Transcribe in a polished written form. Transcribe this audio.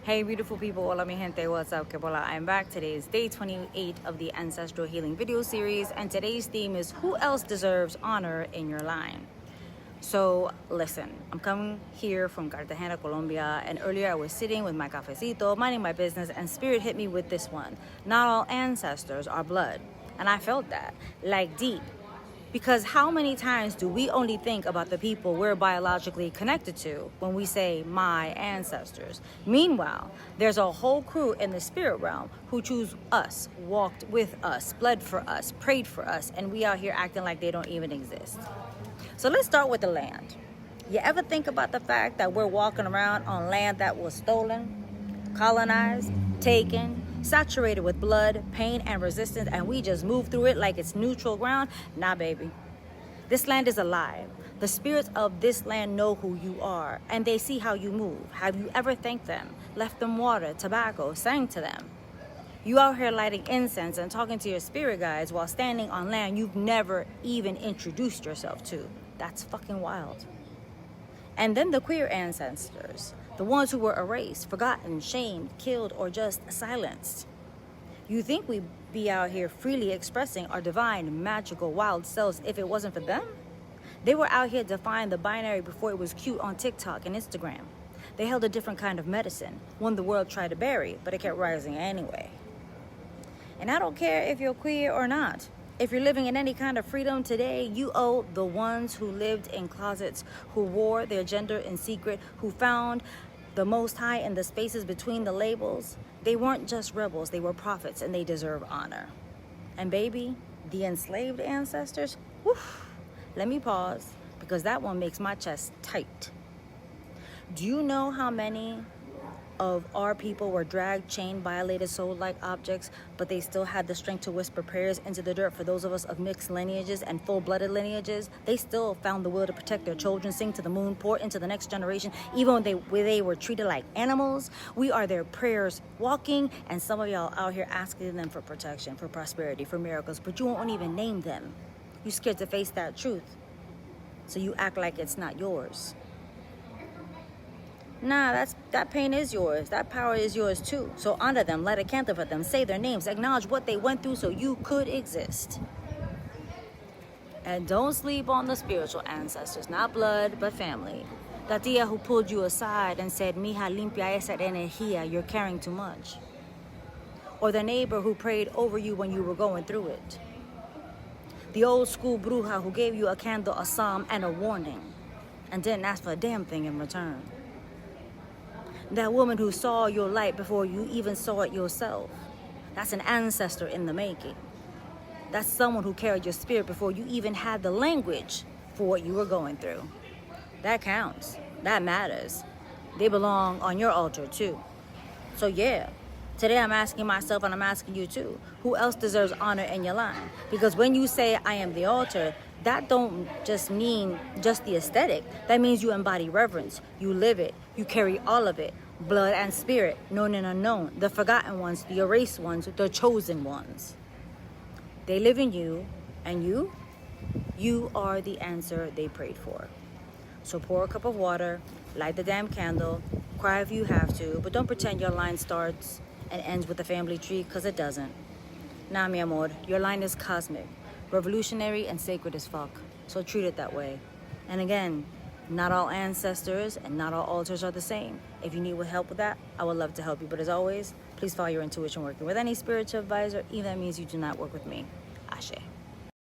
Hey beautiful people, hola mi gente, what's up, que bola? I'm back. Today is day 28 of the ancestral healing video series, and today's theme is who else deserves honor in your line. So listen, I'm coming here from Cartagena, Colombia, and earlier I was sitting with my cafecito, minding my business, and spirit hit me with this one. Not all ancestors are blood. And I felt that, like deep. Because how many times do we only think about the people we're biologically connected to when we say my ancestors? Meanwhile, there's a whole crew in the spirit realm who choose us, walked with us, bled for us, prayed for us, and we out here acting like they don't even exist. So let's start with the land. You ever think about the fact that we're walking around on land that was stolen, colonized, taken, saturated with blood, pain, and resistance, and we just move through it like it's neutral ground? Nah, baby. This land is alive. The spirits of this land know who you are, and they see how you move. Have you ever thanked them, left them water, tobacco, sang to them? You out here lighting incense and talking to your spirit guides while standing on land you've never even introduced yourself to. That's fucking wild. And then the queer ancestors, the ones who were erased, forgotten, shamed, killed, or just silenced. You think we'd be out here freely expressing our divine, magical, wild selves if it wasn't for them? They were out here defying the binary before it was cute on TikTok and Instagram. They held a different kind of medicine, one the world tried to bury, but it kept rising anyway. And I don't care if you're queer or not. If you're living in any kind of freedom today, you owe the ones who lived in closets, who wore their gender in secret, who found the Most High in the spaces between the labels. They weren't just rebels, they were prophets, and they deserve honor. And baby, the enslaved ancestors, woof, let me pause, because that one makes my chest tight. Do you know how many of our people were dragged, chained, violated, sold like objects, but they still had the strength to whisper prayers into the dirt? For those of us of mixed lineages and full-blooded lineages, they still found the will to protect their children, sing to the moon, pour into the next generation, even when they were treated like animals. We are their prayers walking, and some of y'all out here asking them for protection, for prosperity, for miracles, but you won't even name them. You're scared to face that truth, so you act like it's not yours. Nah, that pain is yours. That power is yours too. So honor them, light a candle for them, say their names, acknowledge what they went through so you could exist. And don't sleep on the spiritual ancestors, not blood, but family. The tia who pulled you aside and said, mija, limpia esa energía, you're carrying too much. Or the neighbor who prayed over you when you were going through it. The old school bruja who gave you a candle, a psalm, and a warning, and didn't ask for a damn thing in return. That woman who saw your light before you even saw it yourself. That's an ancestor in the making. That's someone who carried your spirit before you even had the language for what you were going through. That counts. That matters. They belong on your altar too. So yeah, today I'm asking myself, and I'm asking you too, who else deserves honor in your line? Because when you say I am the altar, that don't just mean just the aesthetic. That means you embody reverence. You live it. You carry all of it. Blood and spirit, known and unknown. The forgotten ones, the erased ones, the chosen ones. They live in you, and you are the answer they prayed for. So pour a cup of water, light the damn candle, cry if you have to, but don't pretend your line starts and ends with a family tree, because it doesn't. Nah, mi amor, your line is cosmic, revolutionary, and sacred as fuck. So treat it that way. And again, not all ancestors and not all altars are the same. If you need help with that, I would love to help you. But as always, please follow your intuition working with any spiritual advisor, even if that means you do not work with me. Ashe.